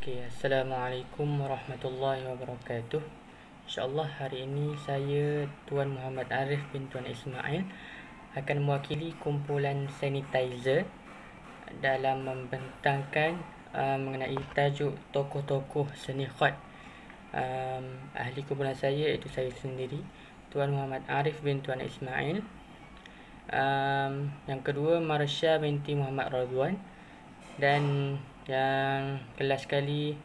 Assalamualaikum warahmatullahi wabarakatuh. InsyaAllah hari ini saya Tuan Muhammad Arif bin Tuan Ismail akan mewakili kumpulan sanitizer dalam membentangkan mengenai tajuk tokoh-tokoh seni khat. Ahli kumpulan saya iaitu saya sendiri, Tuan Muhammad Arif bin Tuan Ismail. Yang kedua, Marsha binti Muhammad Radwan. Dan yang kelas sekali,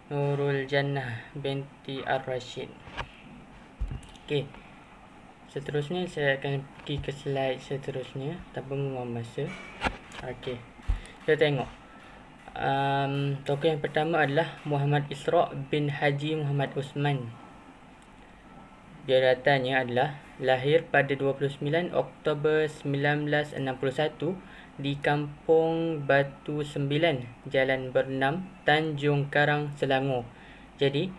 Nurul Jannah binti Ar-Rashid. Seterusnya saya akan pergi ke slide seterusnya tanpa membuang masa. Kita tengok. Tokoh yang pertama adalah Muhammad Isra' bin Haji Muhammad Usman. Biodatanya adalah lahir pada 29 Oktober 1961 di Kampung Batu 9, Jalan Bernam, Tanjung Karang, Selangor. Jadi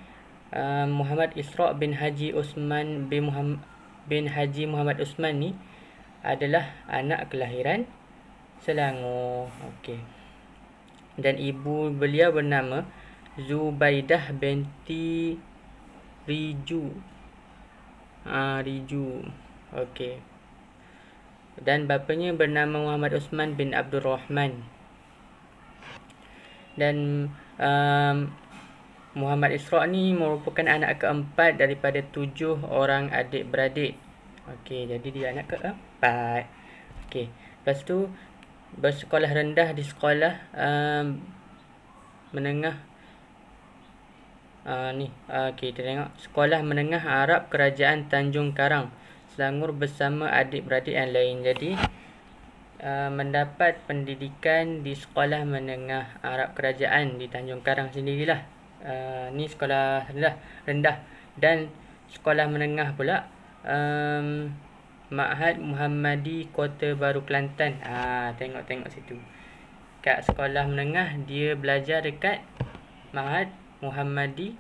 Muhammad Isra' bin Haji Usman bin Haji Muhammad Usman ni adalah anak kelahiran Selangor. Dan ibu beliau bernama Zubaidah binti Riju. Dan bapanya bernama Muhammad Usman bin Abdul Rahman. Dan Muhammad Isra' ni merupakan anak keempat daripada 7 orang adik-beradik. Jadi dia anak keempat. Lepas tu bersekolah rendah di sekolah menengah. Kita tengok Sekolah Menengah Arab Kerajaan Tanjung Karang, Selangor bersama adik-beradik yang lain. Jadi mendapat pendidikan di Sekolah Menengah Arab Kerajaan di Tanjung Karang sendirilah. Ni sekolah rendah. Dan sekolah menengah pula Ma'had Muhammadi Kota Baru Kelantan. Tengok situ. Kat sekolah menengah dia belajar dekat Ma'had Muhammadi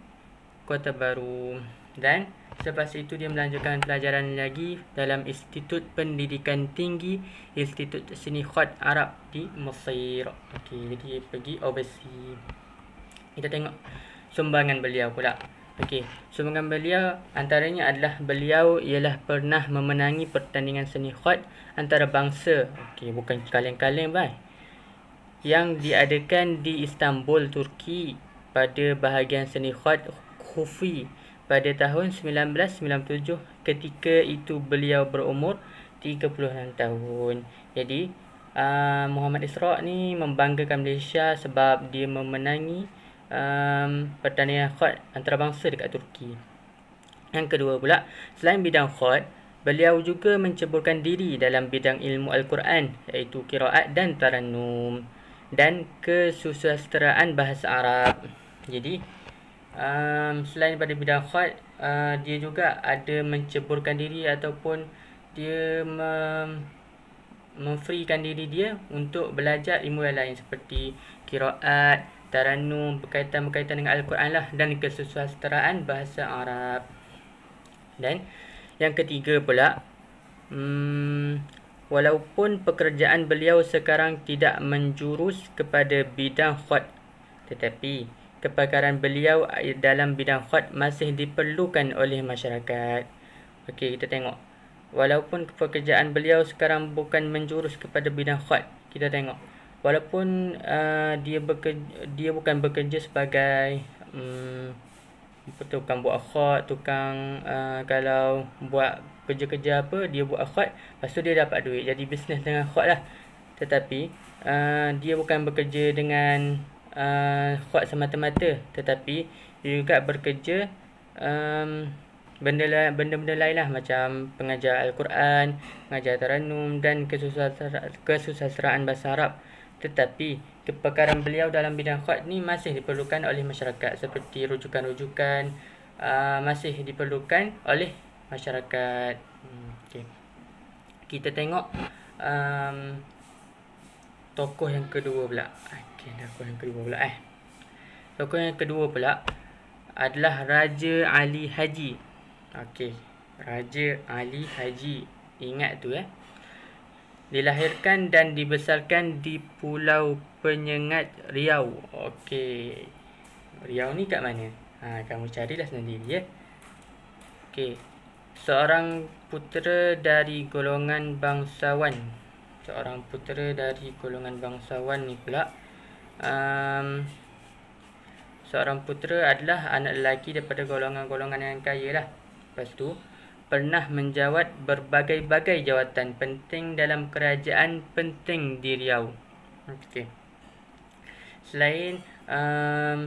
Kota Baru. Dan selepas itu dia melanjutkan pelajaran lagi dalam Institut Pendidikan Tinggi, Institut Seni Khat Arab di Mesir. Jadi dia pergi overseas. Kita tengok sumbangan beliau pula. Sumbangan beliau antaranya adalah beliau ialah pernah memenangi pertandingan seni khat antarabangsa. Bukan kaleng-kaleng yang diadakan di Istanbul, Turki pada bahagian seni khat Khufi pada tahun 1997. Ketika itu beliau berumur 36 tahun. Jadi Muhammad Isra' ni membanggakan Malaysia sebab dia memenangi pertandingan khat antarabangsa dekat Turki. Yang kedua pula, selain bidang khat, beliau juga menceburkan diri dalam bidang ilmu Al-Quran, iaitu qiraat dan tarannum, dan kesusasteraan bahasa Arab. Jadi selain daripada bidang khat, dia juga ada menceburkan diri ataupun dia memfreekan diri dia untuk belajar ilmu yang lain seperti qiraat, tarannum, berkaitan dengan Al-Quran lah, dan kesusasteraan bahasa Arab. Dan yang ketiga pula, walaupun pekerjaan beliau sekarang tidak menjurus kepada bidang khat, tetapi kepakaran beliau dalam bidang khat masih diperlukan oleh masyarakat. Kita tengok. Walaupun pekerjaan beliau sekarang bukan menjurus kepada bidang khat, kita tengok. Walaupun dia bukan bekerja sebagai tukang buat khat, tukang kalau buat kerja-kerja apa, dia buat khat, lepas tu dia dapat duit, jadi bisnes dengan khat lah. Tetapi dia bukan bekerja dengan khat semata-mata, tetapi dia juga bekerja benda-benda lain lah, macam pengajar Al-Quran, pengajar tarannum dan kesusasteraan bahasa Arab. Tetapi kepakaran beliau dalam bidang khat ni masih diperlukan oleh masyarakat, seperti rujukan-rujukan masih diperlukan oleh masyarakat. Kita tengok tokoh yang kedua pula. Tokoh yang kedua pula adalah Raja Ali Haji. Raja Ali Haji. Ingat tu Dilahirkan dan dibesarkan di Pulau Penyengat, Riau. Riau ni kat mana? Kamu carilah sendiri ya. Okey. Seorang putera dari golongan bangsawan. Seorang putera dari golongan bangsawan ni pula, seorang putera adalah anak lelaki daripada golongan-golongan yang kaya lah. Lepas tu, pernah menjawat berbagai-bagai jawatan penting dalam kerajaan penting di Riau. Okey. Selain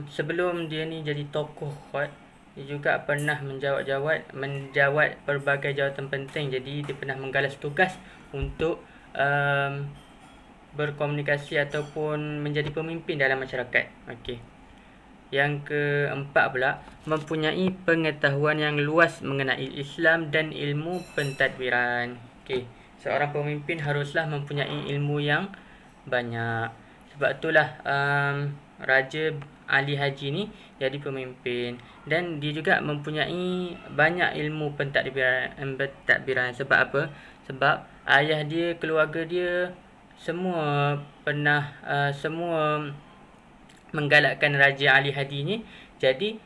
sebelum dia ni jadi tokoh kuat, dia juga pernah menjawat berbagai jawatan penting. Jadi dia pernah menggalas tugas untuk berkomunikasi ataupun menjadi pemimpin dalam masyarakat. Okey. Yang keempat pula, mempunyai pengetahuan yang luas mengenai Islam dan ilmu pentadbiran. Okey, seorang pemimpin haruslah mempunyai ilmu yang banyak. Sebab itulah Raja Ali Haji ni jadi pemimpin, dan dia juga mempunyai banyak ilmu pentadbiran. Sebab apa? Sebab ayah dia, keluarga dia semua pernah semua menggalakkan Raja Ali Hadi ni jadi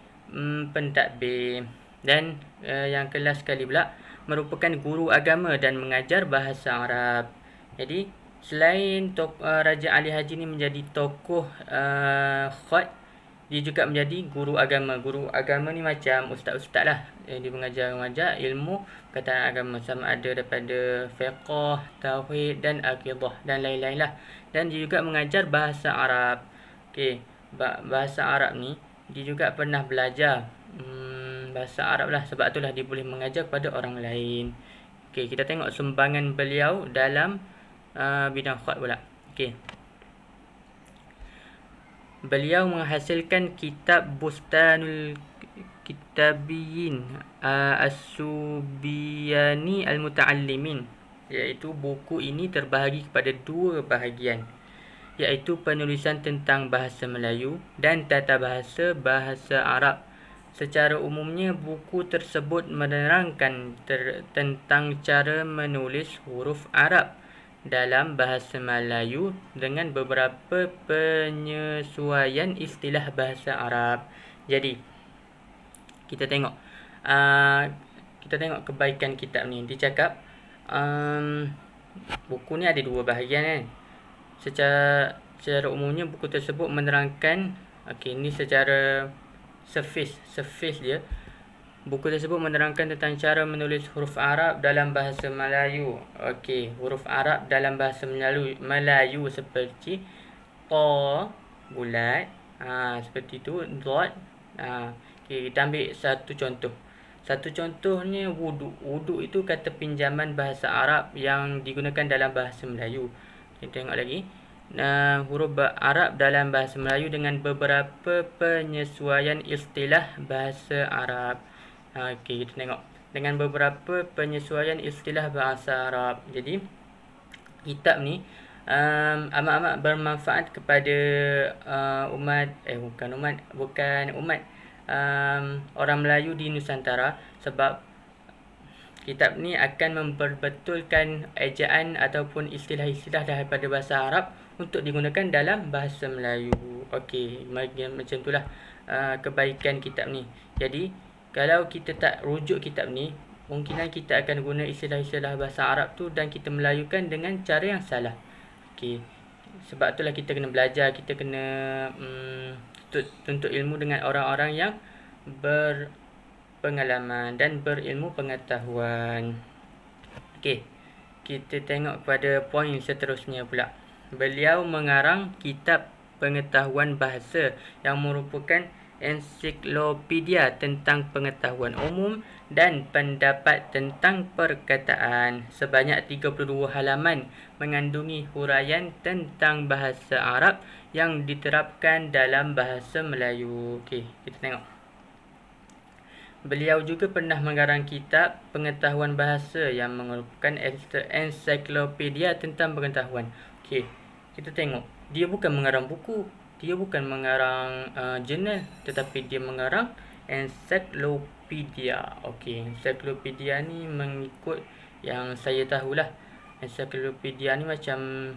pentadbir. Dan yang kelas sekali pula, merupakan guru agama dan mengajar bahasa Arab. Jadi selain Raja Ali Haji ni menjadi tokoh khat, dia juga menjadi guru agama. Guru agama ni macam ustaz-ustaz lah. Dia mengajar ilmu perkataan agama, sama ada daripada fiqh, tauhid dan akidah dan lain-lain lah. Dan dia juga mengajar bahasa Arab. Okey, bahasa Arab ni dia juga pernah belajar bahasa Arab lah. Sebab itulah dia boleh mengajar kepada orang lain. Okey, kita tengok sumbangan beliau dalam bidang khat pula. Okey. Beliau menghasilkan kitab Bustanul Kitabiyin As-Subiyani Al-Muta'allimin, iaitu buku ini terbahagi kepada dua bahagian, iaitu penulisan tentang bahasa Melayu dan tata bahasa Arab. Secara umumnya, buku tersebut menerangkan tentang cara menulis huruf Arab dalam bahasa Melayu dengan beberapa penyesuaian istilah bahasa Arab. Jadi, kita tengok kebaikan kitab ni. Dia cakap buku ni ada dua bahagian kan. Secara umumnya buku tersebut menerangkan, okey, ni secara surface dia. Buku tersebut menerangkan tentang cara menulis huruf Arab dalam bahasa Melayu. Okey, huruf Arab dalam bahasa Melayu seperti ta bulat, seperti tu, dot. Okey, kita ambil satu contoh. Satu contohnya wudu. Wudu itu kata pinjaman bahasa Arab yang digunakan dalam bahasa Melayu. Kita tengok lagi. Huruf Arab dalam bahasa Melayu dengan beberapa penyesuaian istilah bahasa Arab. Okey, kita tengok dengan beberapa penyesuaian istilah bahasa Arab. Jadi kitab ni amat-amat bermanfaat kepada orang Melayu di Nusantara, sebab kitab ni akan memperbetulkan ejaan ataupun istilah-istilah daripada bahasa Arab untuk digunakan dalam bahasa Melayu. Okey, macam itulah kebaikan kitab ni. Jadi kalau kita tak rujuk kitab ni, mungkinan kita akan guna istilah-istilah bahasa Arab tu dan kita melayukan dengan cara yang salah. Okey, sebab itulah kita kena belajar, kita kena tuntut ilmu dengan orang-orang yang berpengalaman dan berilmu pengetahuan. Okey, kita tengok kepada poin seterusnya pula. Beliau mengarang kitab pengetahuan bahasa yang merupakan ensiklopedia tentang pengetahuan umum dan pendapat tentang perkataan. Sebanyak 32 halaman mengandungi huraian tentang bahasa Arab yang diterapkan dalam bahasa Melayu. Okey, kita tengok. Beliau juga pernah mengarang kitab pengetahuan bahasa yang merupakan ensiklopedia tentang pengetahuan. Okey, kita tengok. Dia bukan mengarang buku, dia bukan mengarang jurnal, tetapi dia mengarang ensiklopedia. Okey, ensiklopedia ni mengikut yang saya tahulah. Ensiklopedia ni macam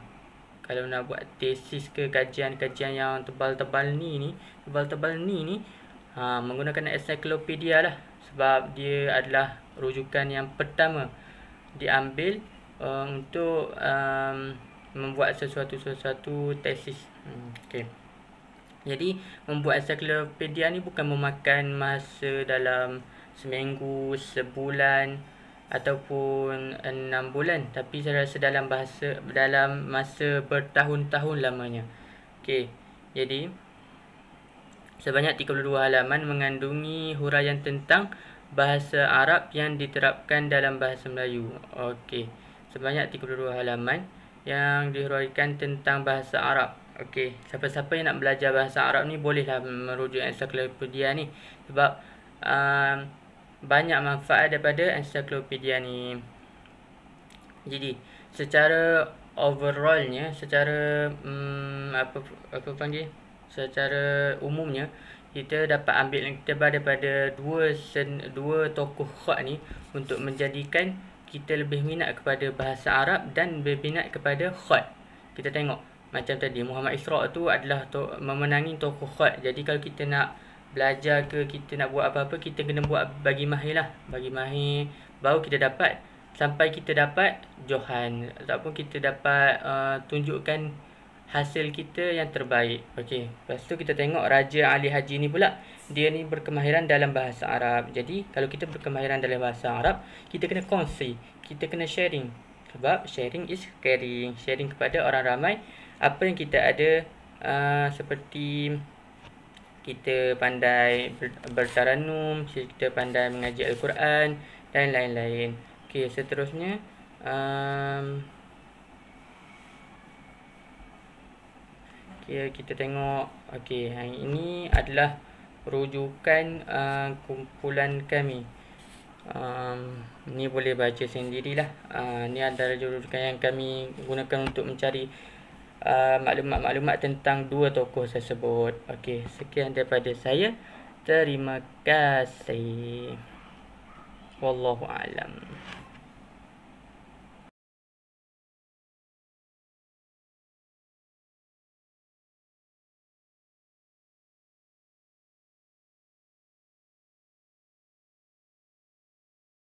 kalau nak buat tesis ke kajian-kajian yang tebal-tebal ni menggunakan ensiklopedia lah, sebab dia adalah rujukan yang pertama diambil untuk membuat sesuatu tesis. Okey. Jadi membuat ensiklopedia ni bukan memakan masa dalam seminggu, sebulan ataupun 6 bulan, tapi saya rasa dalam masa bertahun-tahun lamanya. Okey. Jadi sebanyak 32 halaman mengandungi huraian tentang bahasa Arab yang diterapkan dalam bahasa Melayu. Okey. Sebanyak 32 halaman yang dihuraikan tentang bahasa Arab. Okey, siapa-siapa yang nak belajar bahasa Arab ni bolehlah merujuk ensiklopedia ni, sebab banyak manfaat daripada ensiklopedia ni. Jadi secara overallnya, secara secara umumnya, kita dapat ambil iktibar daripada dua tokoh khat ni untuk menjadikan kita lebih minat kepada bahasa Arab dan berminat kepada khat. Kita tengok macam tadi, Muhammad Isra' tu adalah memenangi tokoh khat. Jadi kalau kita nak belajar ke, kita nak buat apa-apa, kita kena buat bagi mahir lah. Bagi mahir, baru kita dapat. Sampai kita dapat Johan, ataupun kita dapat tunjukkan hasil kita yang terbaik. Okey. Lepas tu kita tengok Raja Ali Haji ni pula, dia ni berkemahiran dalam bahasa Arab. Jadi kalau kita berkemahiran dalam bahasa Arab, kita kena kongsi, kita kena sharing. Sebab sharing is caring. Sharing kepada orang ramai apa yang kita ada, seperti kita pandai bertaranum, kita pandai mengaji Al-Quran dan lain-lain. Okey, seterusnya kita tengok. Okey, yang ini adalah rujukan kumpulan kami. Ni boleh baca sendirilah. Ni antara rujukan yang kami gunakan untuk mencari maklumat-maklumat tentang dua tokoh tersebut. Okey, sekian daripada saya. Terima kasih. Wallahu a'lam.